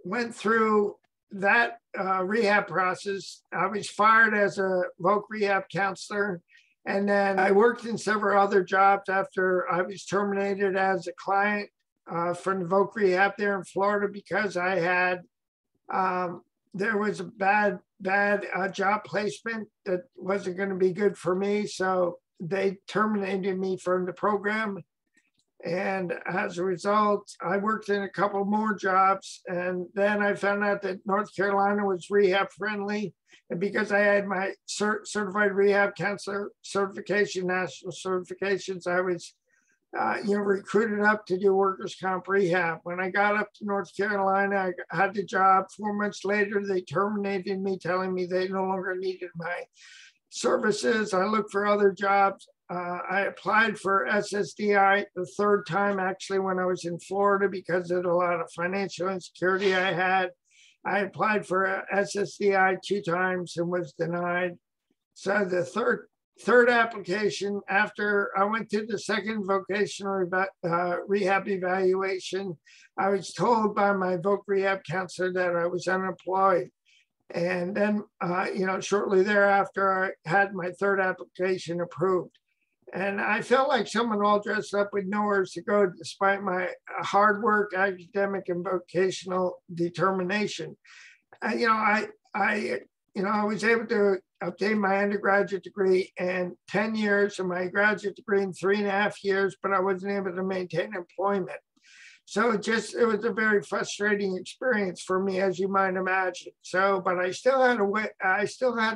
went through that rehab process. I was fired as a voc rehab counselor. And then I worked in several other jobs after I was terminated as a client from the voc rehab there in Florida because I had, there was a bad job placement that wasn't going to be good for me. So they terminated me from the program. And as a result, I worked in a couple more jobs. And then I found out that North Carolina was rehab friendly. And because I had my certified rehab counselor certification, national certifications, I was recruited up to do workers' comp rehab. When I got up to North Carolina, I had the job. 4 months later, they terminated me, telling me they no longer needed my services. I looked for other jobs. I applied for SSDI the third time, actually, when I was in Florida because of a lot of financial insecurity I had. I applied for SSDI 2 times and was denied. So the third application, after I went to the second vocational rehab evaluation, I was told by my voc rehab counselor that I was unemployed. And then, shortly thereafter, I had my third application approved. And I felt like someone all dressed up with nowhere to go, despite my hard work, academic, and vocational determination. I was able to obtain my undergraduate degree in 10 years and my graduate degree in 3.5 years, but I wasn't able to maintain employment. So it was a very frustrating experience for me, as you might imagine. So, but I still had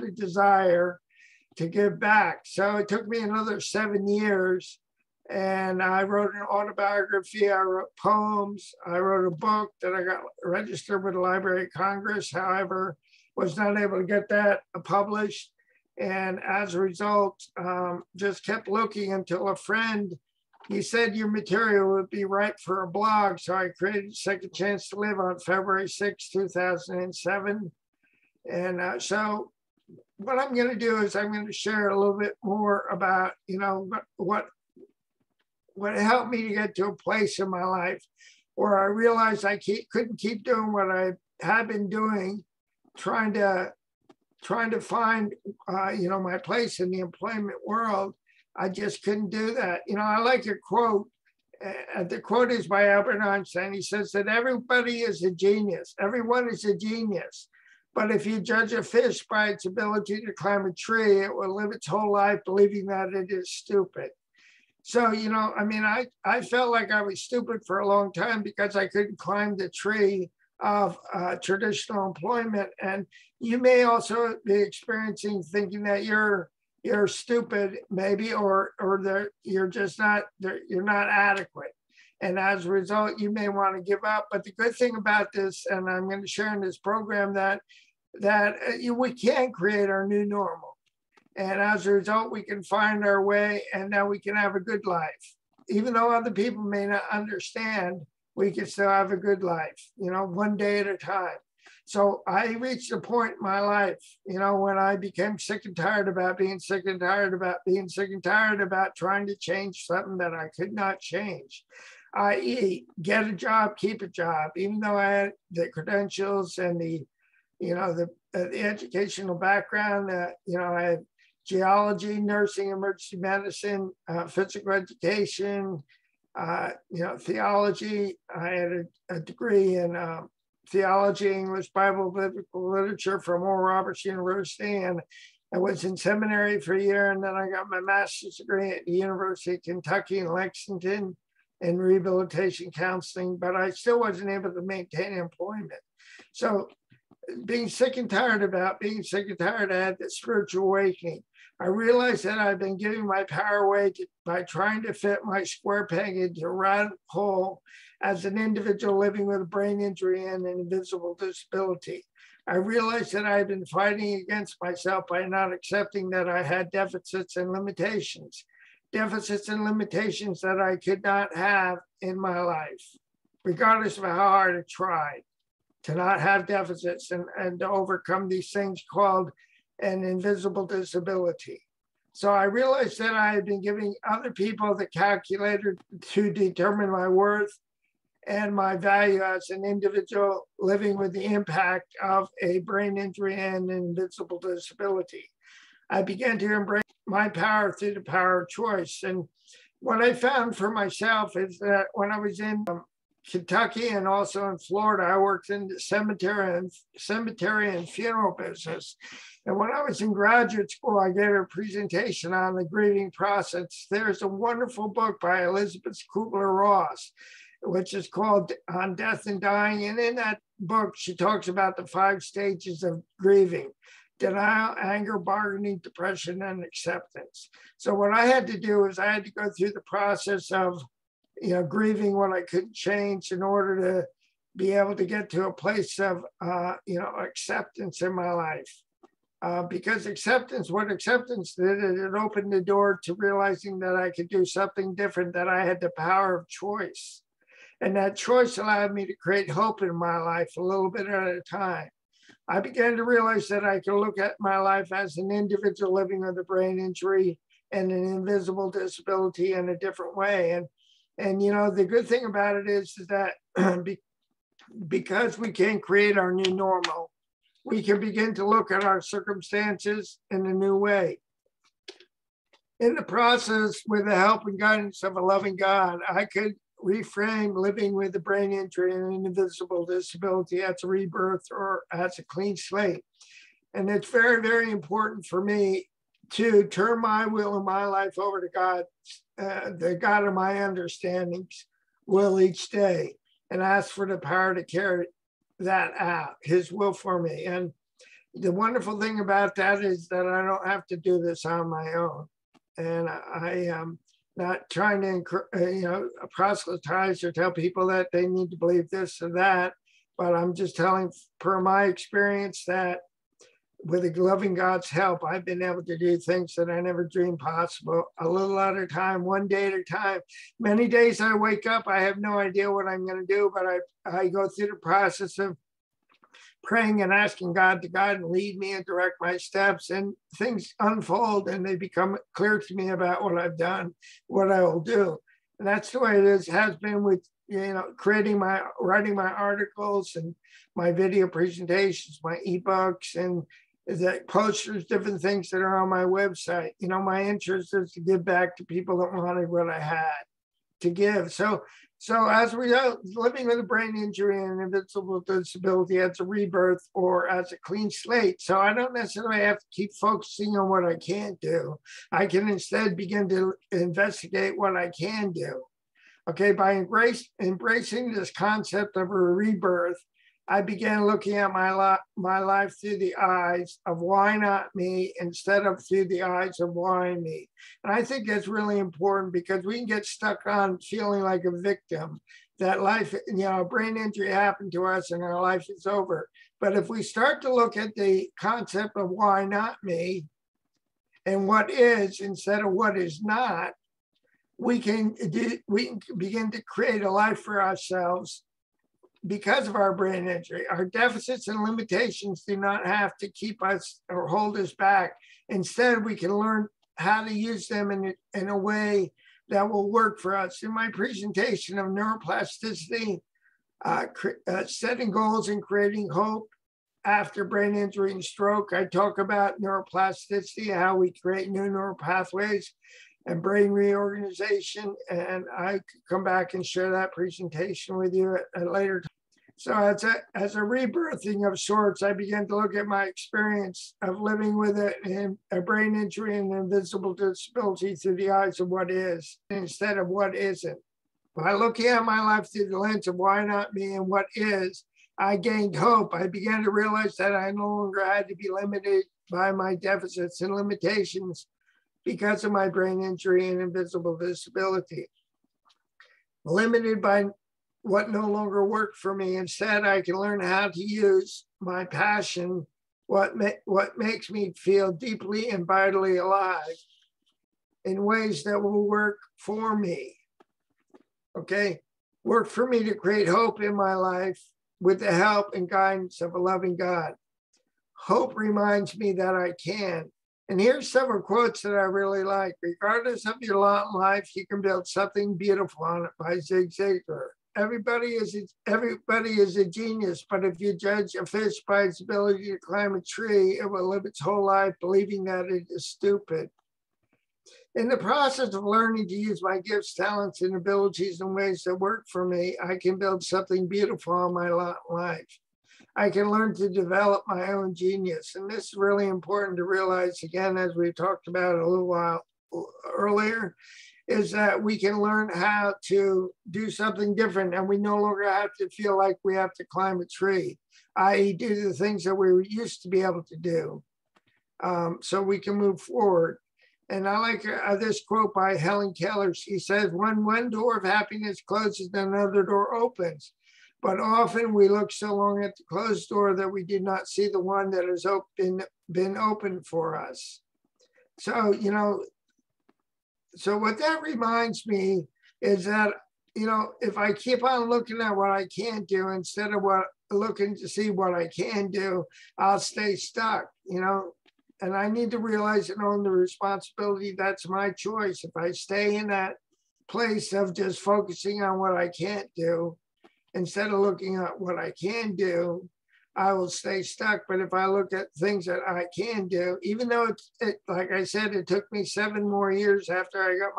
a desire to give back. So it took me another 7 years, and I wrote an autobiography, I wrote poems, I wrote a book that I got registered with the Library of Congress, however, was not able to get that published. And as a result, just kept looking until a friend, he said your material would be right for a blog. So I created Second Chance to Live on February 6, 2007. And so what I'm going to do is I'm going to share a little bit more about, what helped me to get to a place in my life where I realized I couldn't keep doing what I had been doing, trying to find, my place in the employment world. I just couldn't do that. I like a quote. The quote is by Albert Einstein. He says that everybody is a genius. Everyone is a genius. But if you judge a fish by its ability to climb a tree, it will live its whole life believing that it is stupid. So, I felt like I was stupid for a long time because I couldn't climb the tree of traditional employment. And you may also be experiencing thinking that you're stupid, maybe, or that you're not adequate. And as a result, you may want to give up. But the good thing about this, and I'm going to share in this program, that we can create our new normal. And as a result, we can find our way, and now we can have a good life. Even though other people may not understand, we can still have a good life, one day at a time. So I reached a point in my life, when I became sick and tired about being sick and tired about being sick and tired about trying to change something that I could not change, i.e., get a job, keep a job, even though I had the credentials and the educational background. I had geology, nursing, emergency medicine, physical education, theology. I had a degree in theology, English, Bible, biblical literature from Oral Roberts University, and I was in seminary for a year, and then I got my master's degree at the University of Kentucky in Lexington in rehabilitation counseling, but I still wasn't able to maintain employment. So being sick and tired about being sick and tired, I had this spiritual awakening. I realized that I've been giving my power away by trying to fit my square peg into a round hole as an individual living with a brain injury and an invisible disability. I realized that I had been fighting against myself by not accepting that I had deficits and limitations that I could not have in my life, regardless of how hard I tried to not have deficits and to overcome these things called an invisible disability. So I realized that I had been giving other people the calculator to determine my worth. and my value as an individual living with the impact of a brain injury and invisible disability. I began to embrace my power through the power of choice. And what I found for myself is that when I was in Kentucky and also in Florida, I worked in the cemetery and funeral business. And when I was in graduate school, I gave a presentation on the grieving process. There's a wonderful book by Elizabeth Kubler-Ross, which is called On Death and Dying. And in that book, she talks about the 5 stages of grieving: denial, anger, bargaining, depression, and acceptance. So what I had to do is I had to go through the process of, grieving what I couldn't change in order to be able to get to a place of, acceptance in my life. Because what acceptance did, it opened the door to realizing that I could do something different, that I had the power of choice. And that choice allowed me to create hope in my life a little bit at a time. I began to realize that I could look at my life as an individual living with a brain injury and an invisible disability in a different way. And the good thing about it is that because we can create our new normal, we can begin to look at our circumstances in a new way. In the process, with the help and guidance of a loving God, I could reframe living with a brain injury and an invisible disability as a rebirth or as a clean slate. And it's very, very important for me to turn my will and my life over to God, the God of my understandings, will each day, and ask for the power to carry that out, his will for me. And the wonderful thing about that is that I don't have to do this on my own. And I am not trying to, proselytize or tell people that they need to believe this or that, but I'm just telling, per my experience, that with a loving God's help, I've been able to do things that I never dreamed possible, a little at a time, one day at a time. Many days I wake up, I have no idea what I'm going to do, but I go through the process of praying and asking God to guide and lead me and direct my steps, and things unfold and they become clear to me about what I've done, what I will do. And that's the way it has been with, writing my articles and my video presentations, my ebooks and the posters, different things that are on my website. My interest is to give back to people that wanted what I had to give. So as we are living with a brain injury and invisible disability as a rebirth or as a clean slate. So I don't necessarily have to keep focusing on what I can't do. I can instead begin to investigate what I can do. Okay, by embracing this concept of a rebirth, I began looking at my life through the eyes of why not me instead of through the eyes of why me. And I think that's really important because we can get stuck on feeling like a victim, that life, a brain injury happened to us and our life is over. But if we start to look at the concept of why not me and what is instead of what is not, we can begin to create a life for ourselves. Because of our brain injury, our deficits and limitations do not have to keep us or hold us back. Instead, we can learn how to use them in a way that will work for us. In my presentation of neuroplasticity, setting goals and creating hope after brain injury and stroke, I talk about neuroplasticity, how we create new neural pathways and brain reorganization. And I could come back and share that presentation with you at a later time. So as a rebirthing of sorts, I began to look at my experience of living with a brain injury and invisible disability through the eyes of what is instead of what isn't. By looking at my life through the lens of why not me and what is, I gained hope. I began to realize that I no longer had to be limited by my deficits and limitations because of my brain injury and invisible disability. Limited by what no longer worked for me. Instead, I can learn how to use my passion, what makes me feel deeply and vitally alive in ways that will work for me. Okay, work for me to create hope in my life with the help and guidance of a loving God. Hope reminds me that I can. And here's several quotes that I really like. Regardless of your lot in life, you can build something beautiful on it, by Zig Ziglar. everybody is a genius, but if you judge a fish by its ability to climb a tree, it will live its whole life believing that it is stupid. In the process of learning to use my gifts, talents, and abilities in ways that work for me, I can build something beautiful in my life. I can learn to develop my own genius. And this is really important to realize, again, as we talked about a little while earlier, is that we can learn how to do something different, and we no longer have to feel like we have to climb a tree, i.e. do the things that we used to be able to do, so we can move forward. And I like this quote by Helen Keller. She says, when one door of happiness closes, another door opens. But often we look so long at the closed door that we did not see the one that has been opened for us. So, you know, so what that reminds me is that, you know, if I keep on looking at what I can't do instead of looking to see what I can do, I'll stay stuck, you know. And I need to realize and own the responsibility. That's my choice. If I stay in that place of just focusing on what I can't do, instead of looking at what I can do, I will stay stuck. But if I look at things that I can do, even though like I said, it took me 7 more years after I got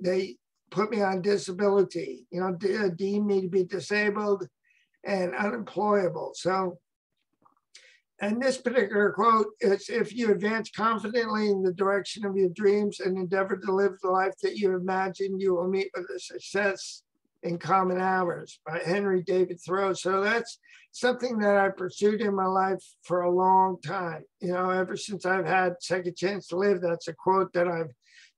they put me on disability, you know, deemed me to be disabled and unemployable. So, and this particular quote is, if you advance confidently in the direction of your dreams and endeavor to live the life that you imagine, you will meet with a success in common hours, by Henry David Thoreau. So that's something that I pursued in my life for a long time. You know, ever since I've had Second Chance to Live, that's a quote that I've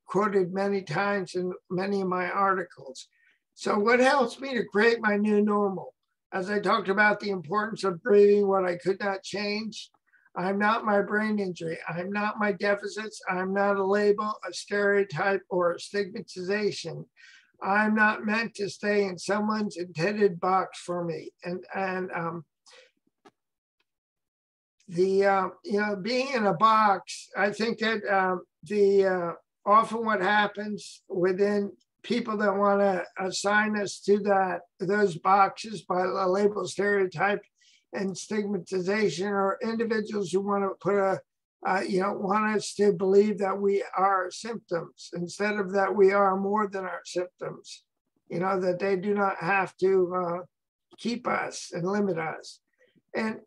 quoted many times in many of my articles. So what helps me to create my new normal? As I talked about the importance of grieving what I could not change, I'm not my brain injury. I'm not my deficits. I'm not a label, a stereotype, or a stigmatization. I'm not meant to stay in someone's intended box for me. And you know, being in a box, I think that often what happens within people that want to assign us to those boxes by a label, stereotype, and stigmatization, or individuals who want to put want us to believe that we are symptoms instead of that we are more than our symptoms. You know, that they do not have to keep us and limit us. And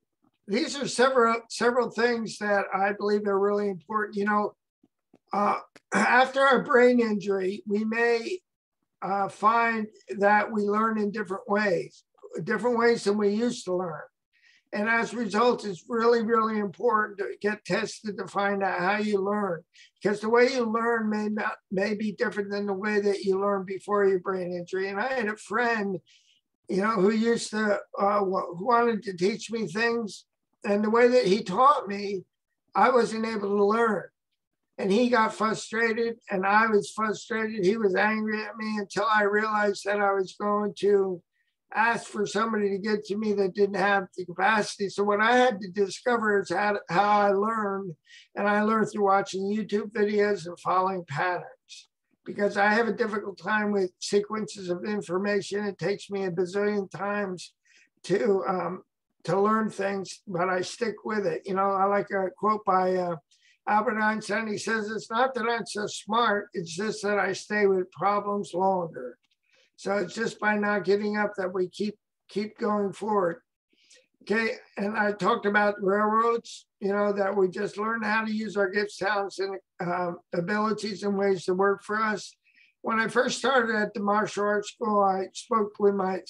these are several things that I believe are really important. You know, after our brain injury, we may find that we learn in different ways than we used to learn. And as a result, it's really, really important to get tested to find out how you learn, because the way you learn may be different than the way that you learned before your brain injury. And I had a friend, you know, who used to who wanted to teach me things, and the way that he taught me, I wasn't able to learn. And he got frustrated, and I was frustrated. He was angry at me until I realized that I was going to ask for somebody to get to me that didn't have the capacity. So what I had to discover is how I learned, and I learned through watching YouTube videos and following patterns, because I have a difficult time with sequences of information. It takes me a bazillion times to learn things, but I stick with it. You know, I like a quote by Albert Einstein. He says, it's not that I'm so smart, it's just that I stay with problems longer. So it's just by not giving up that we keep going forward. Okay, and I talked about railroads, you know, that we just learn how to use our gifts, talents, and abilities in ways that work for us. When I first started at the martial arts school, I spoke with my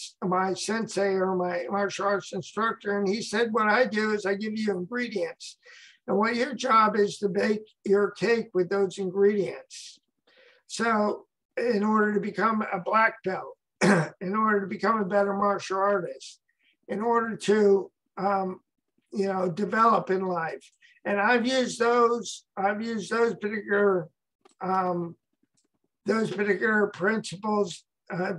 sensei, or my martial arts instructor, and he said, what I do is I give you ingredients. And what your job is to bake your cake with those ingredients. So in order to become a black belt, in order to become a better martial artist, in order to, you know, develop in life. And I've used those particular principles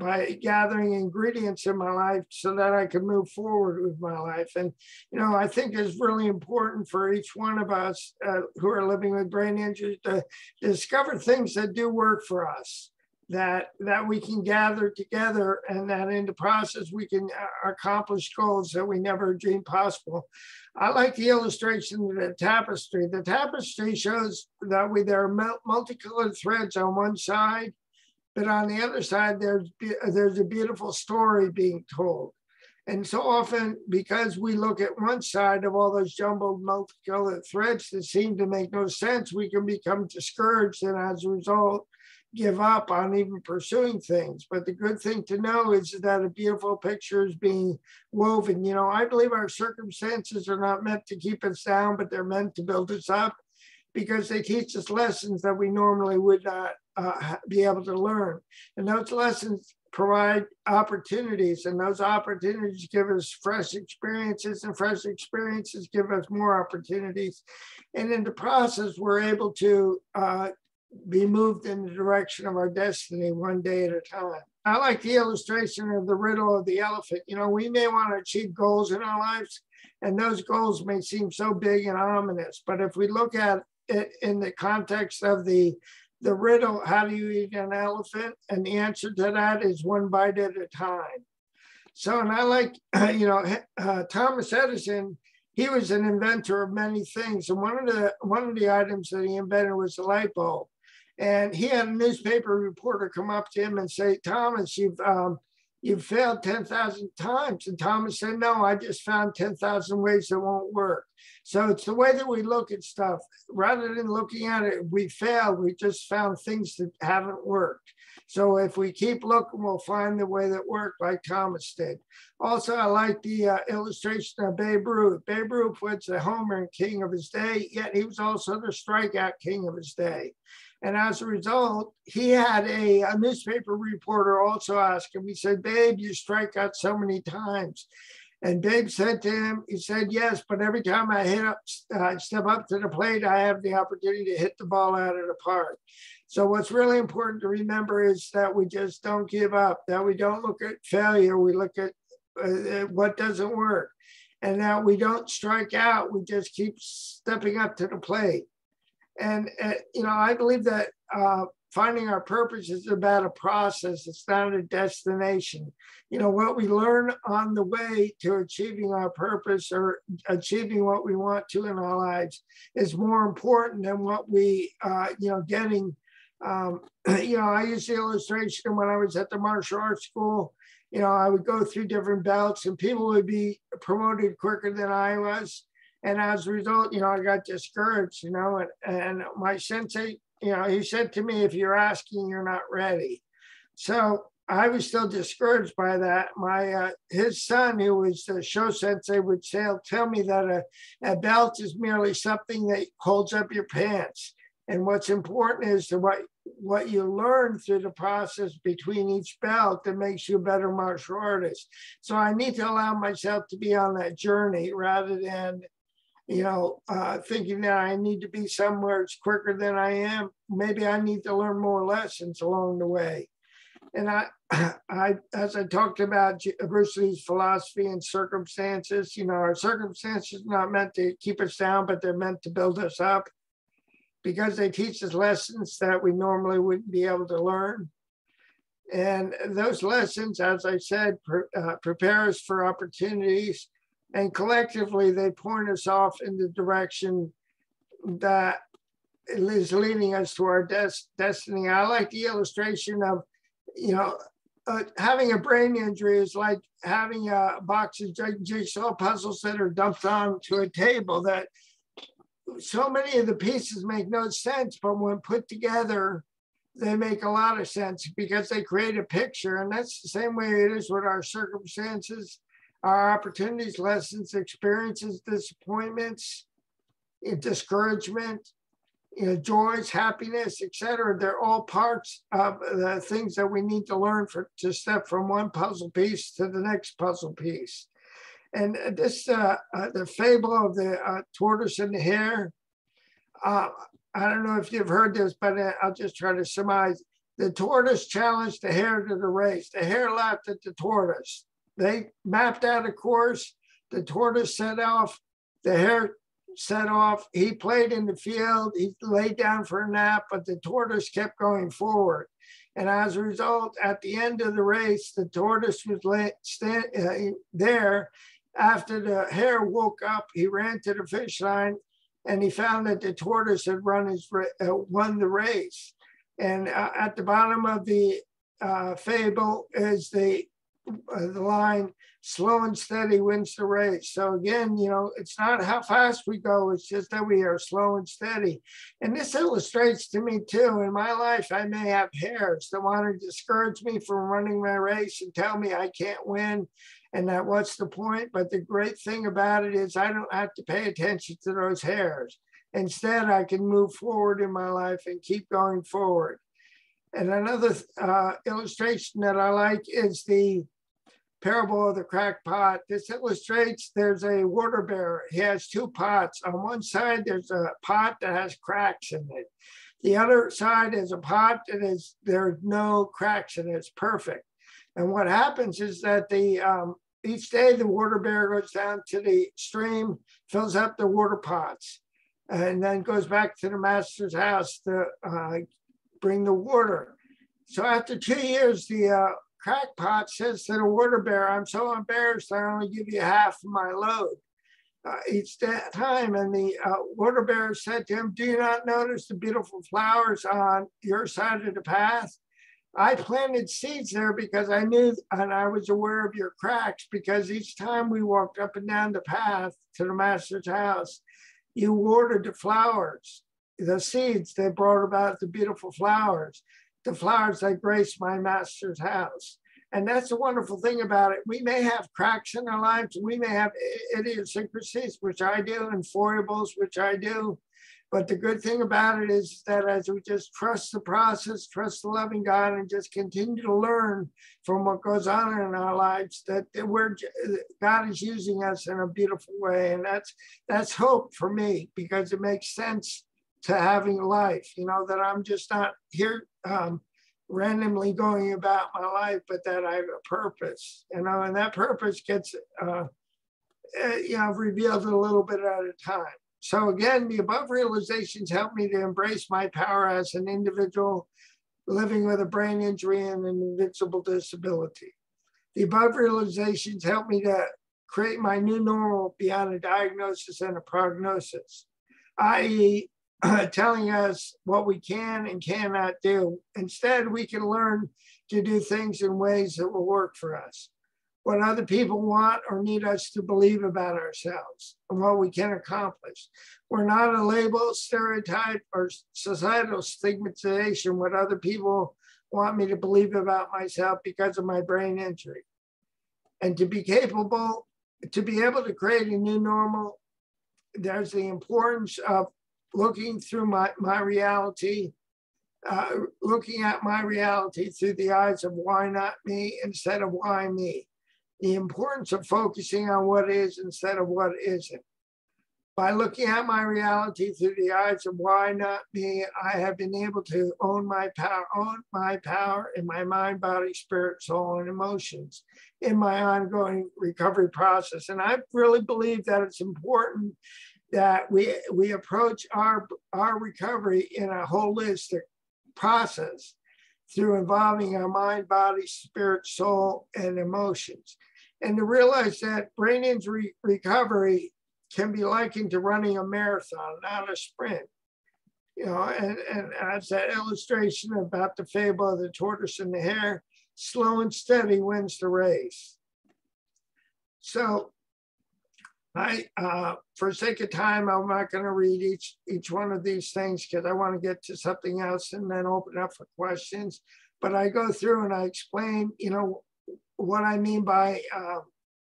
by gathering ingredients in my life so that I could move forward with my life. And, you know, I think it's really important for each one of us who are living with brain injuries to discover things that do work for us. that we can gather together, and that in the process we can accomplish goals that we never dreamed possible. I like the illustration of the tapestry. The tapestry shows that there are multicolored threads on one side, but on the other side, there's a beautiful story being told. And so often, because we look at one side of all those jumbled multicolored threads that seem to make no sense, we can become discouraged and as a result, give up on even pursuing things. But the good thing to know is that a beautiful picture is being woven. You know, I believe our circumstances are not meant to keep us down, but they're meant to build us up, because they teach us lessons that we normally would not be able to learn. And those lessons provide opportunities, and those opportunities give us fresh experiences, and fresh experiences give us more opportunities. And in the process, we're able to be moved in the direction of our destiny one day at a time. I like the illustration of the riddle of the elephant. You know, we may want to achieve goals in our lives, and those goals may seem so big and ominous, but if we look at it in the context of the riddle, how do you eat an elephant? And the answer to that is one bite at a time. So, and I like, Thomas Edison, he was an inventor of many things. And one of the items that he invented was the light bulb. And he had a newspaper reporter come up to him and say, Thomas, you've failed 10,000 times. And Thomas said, no, I just found 10,000 ways that won't work. So it's the way that we look at stuff. Rather than looking at it, we failed, we just found things that haven't worked. So if we keep looking, we'll find the way that worked, like Thomas did. Also, I like the illustration of Babe Ruth. Babe Ruth was the homer king of his day, yet he was also the strikeout king of his day. And as a result, he had a newspaper reporter also ask him, he said, Babe, you strike out so many times. And Babe said to him, he said, yes, but every time I step up to the plate, I have the opportunity to hit the ball out of the park. So what's really important to remember is that we just don't give up, that we don't look at failure, we look at what doesn't work, and that we don't strike out, we just keep stepping up to the plate. And, I believe that finding our purpose is about a process. It's not a destination. You know, what we learn on the way to achieving our purpose or achieving what we want to in our lives is more important than what we, getting. I used the illustration when I was at the martial arts school. You know, I would go through different belts and people would be promoted quicker than I was. And as a result, I got discouraged, and my sensei, he said to me, if you're asking, you're not ready. So I was still discouraged by that. His son, who was the show sensei, would tell me that a belt is merely something that holds up your pants. And what's important is what you learn through the process between each belt that makes you a better martial artist. So I need to allow myself to be on that journey rather than thinking that I need to be somewhere it's quicker than I am. Maybe I need to learn more lessons along the way. And as I talked about Bruce Lee's philosophy and circumstances, our circumstances are not meant to keep us down, but they're meant to build us up because they teach us lessons that we normally wouldn't be able to learn. And those lessons, as I said, prepare us for opportunities. And collectively, they point us off in the direction that is leading us to our destiny. I like the illustration of, having a brain injury is like having a box of jigsaw puzzles that are dumped onto a table that so many of the pieces make no sense, but when put together, they make a lot of sense because they create a picture. And that's the same way it is with our circumstances, our opportunities, lessons, experiences, disappointments, discouragement, joys, happiness, etc. They're all parts of the things that we need to learn to step from one puzzle piece to the next puzzle piece. And this, the fable of the tortoise and the hare, I don't know if you've heard this, but I'll just try to surmise. The tortoise challenged the hare to the race. The hare laughed at the tortoise. They mapped out a course. The tortoise set off. The hare set off. He played in the field. He laid down for a nap, but the tortoise kept going forward. And as a result, at the end of the race, the tortoise was there. After the hare woke up, he ran to the fish line and he found that the tortoise had won the race. And at the bottom of the fable is the line, slow and steady wins the race. So again, you know, it's not how fast we go, it's just that we are slow and steady. And this illustrates to me too, in my life, I may have hares that want to discourage me from running my race and tell me I can't win and that what's the point. But the great thing about it is I don't have to pay attention to those hares. Instead, I can move forward in my life and keep going forward. And another illustration that I like is the parable of the cracked pot. This illustrates there's a water bearer. He has two pots. On one side, there's a pot that has cracks in it. The other side is a pot that there's no cracks in it. It's perfect. And what happens is that each day the water bearer goes down to the stream, fills up the water pots, and then goes back to the master's house to bring the water. So after 2 years, the crackpot says to the water bearer, I'm so embarrassed, I only give you half of my load each time. And the water bearer said to him, do you not notice the beautiful flowers on your side of the path? I planted seeds there because I knew and I was aware of your cracks, because each time we walked up and down the path to the master's house, you watered the flowers, the seeds that brought about the beautiful flowers, the flowers that grace my master's house. And that's the wonderful thing about it. We may have cracks in our lives, we may have idiosyncrasies, which I do, and foibles, which I do. But the good thing about it is that as we just trust the process, trust the loving God, and just continue to learn from what goes on in our lives, that God is using us in a beautiful way. And that's hope for me, because it makes sense to having life, you know, that I'm just not here randomly going about my life, but that I have a purpose, you know, and that purpose gets, revealed a little bit at a time. So again, the above realizations help me to embrace my power as an individual living with a brain injury and an invincible disability. The above realizations help me to create my new normal beyond a diagnosis and a prognosis, i.e., telling us what we can and cannot do. Instead, we can learn to do things in ways that will work for us, what other people want or need us to believe about ourselves, and what we can accomplish. We're not a label, stereotype, or societal stigmatization, what other people want me to believe about myself because of my brain injury. And to be able to create a new normal, there's the importance of looking through my reality, looking at my reality through the eyes of why not me instead of why me. The importance of focusing on what is instead of what isn't. By looking at my reality through the eyes of why not me, I have been able to own my power in my mind, body, spirit, soul, and emotions in my ongoing recovery process. And I really believe that it's important that we approach our recovery in a holistic process through involving our mind, body, spirit, soul, and emotions. And to realize that brain injury recovery can be likened to running a marathon, not a sprint. You know, and as that illustration about the fable of the tortoise and the hare, slow and steady wins the race. So for sake of time, I'm not going to read each one of these things because I want to get to something else and then open up for questions. But I go through and I explain, you know, what I mean by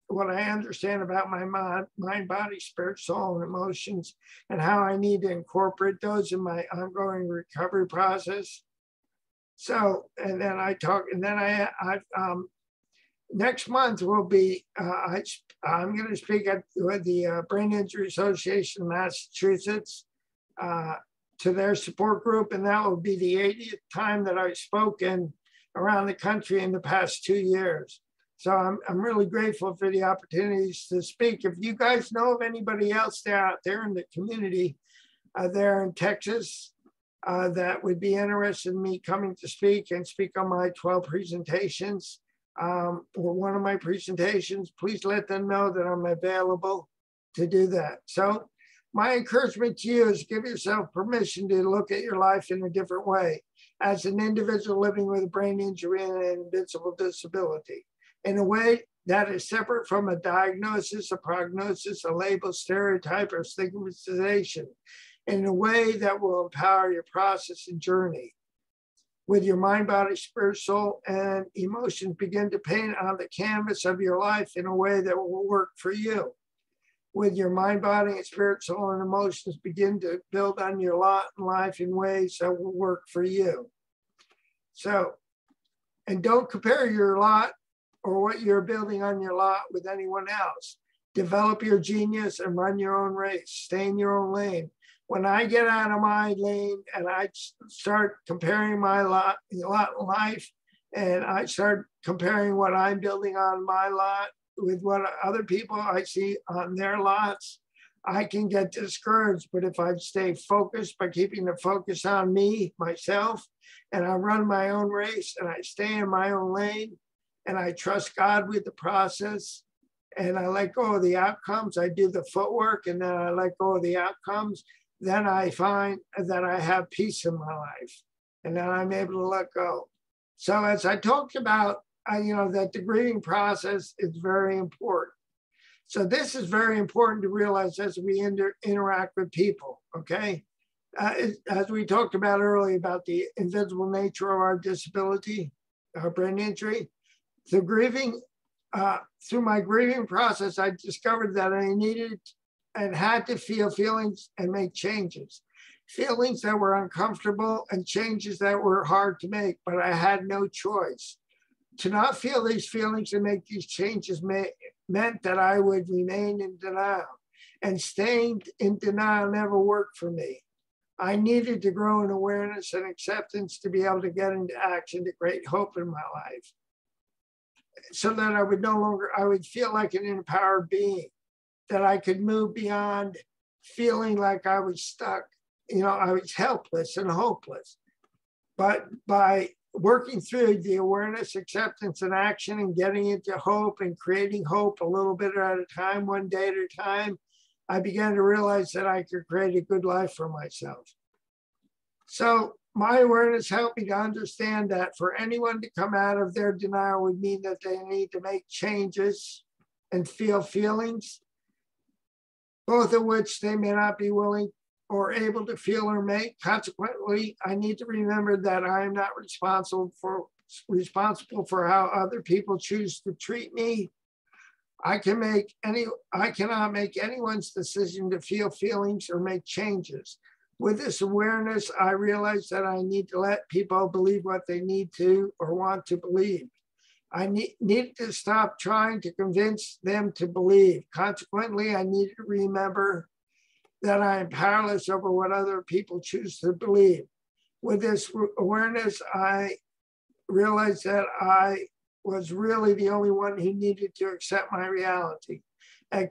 what I understand about my mind, body, spirit, soul, and emotions, and how I need to incorporate those in my ongoing recovery process. So, and then I talk, and then next month will be, I'm going to speak at the Brain Injury Association of Massachusetts to their support group, and that will be the 80th time that I've spoken around the country in the past 2 years. So I'm really grateful for the opportunities to speak. If you guys know of anybody else out there in the community, there in Texas, that would be interested in me coming to speak and speak on my 12 presentations or one of my presentations, please let them know that I'm available to do that. So my encouragement to you is give yourself permission to look at your life in a different way as an individual living with a brain injury and an invisible disability, in a way that is separate from a diagnosis, a prognosis, a label, stereotype, or stigmatization, in a way that will empower your process and journey. With your mind, body, spirit, soul, and emotions, begin to paint on the canvas of your life in a way that will work for you. With your mind, body, and spirit, soul, and emotions, begin to build on your lot in life in ways that will work for you. So, and don't compare your lot or what you're building on your lot with anyone else. Develop your genius and run your own race. Stay in your own lane. When I get out of my lane and I start comparing my lot in life, and I start comparing what I'm building on my lot with what other people I see on their lots, I can get discouraged. But if I stay focused by keeping the focus on me, myself, and I run my own race and I stay in my own lane and I trust God with the process and I let go of the outcomes, I do the footwork and then I let go of the outcomes, then I find that I have peace in my life and then I'm able to let go. So as I talked about, that the grieving process is very important. So this is very important to realize as we interact with people, okay? As we talked about earlier about the invisible nature of our disability, our brain injury, through my grieving process, I discovered that I needed and had to feel feelings and make changes. Feelings that were uncomfortable and changes that were hard to make, but I had no choice. To not feel these feelings and make these changes meant that I would remain in denial, and staying in denial never worked for me. I needed to grow in awareness and acceptance to be able to get into action to create hope in my life, so that I would feel like an empowered being, that I could move beyond feeling like I was stuck. I was helpless and hopeless. But by working through the awareness, acceptance, and action and getting into hope and creating hope a little bit at a time, one day at a time, I began to realize that I could create a good life for myself. So my awareness helped me to understand that for anyone to come out of their denial would mean that they need to make changes and feel feelings, both of which they may not be willing or able to feel or make. Consequently, I need to remember that I am not responsible for how other people choose to treat me. I cannot make anyone's decision to feel feelings or make changes. With this awareness, I realize that I need to let people believe what they need to or want to believe. I needed to stop trying to convince them to believe. Consequently, I needed to remember that I am powerless over what other people choose to believe. With this awareness, I realized that I was really the only one who needed to accept my reality to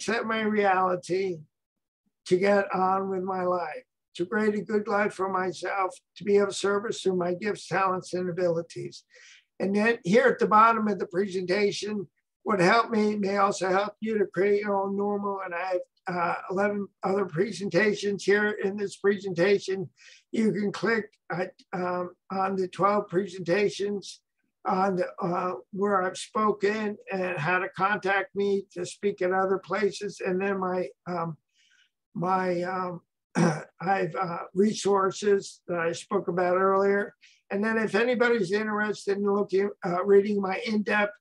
get on with my life, to create a good life for myself, to be of service through my gifts, talents, and abilities. And then here at the bottom of the presentation, what helped me may also help you to create your own normal. And I have 11 other presentations here in this presentation. You can click on the 12 presentations on where I've spoken and how to contact me to speak at other places. And then I have resources that I spoke about earlier. And then if anybody's interested in reading my in-depth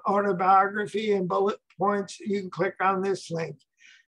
autobiography and bullet points, you can click on this link.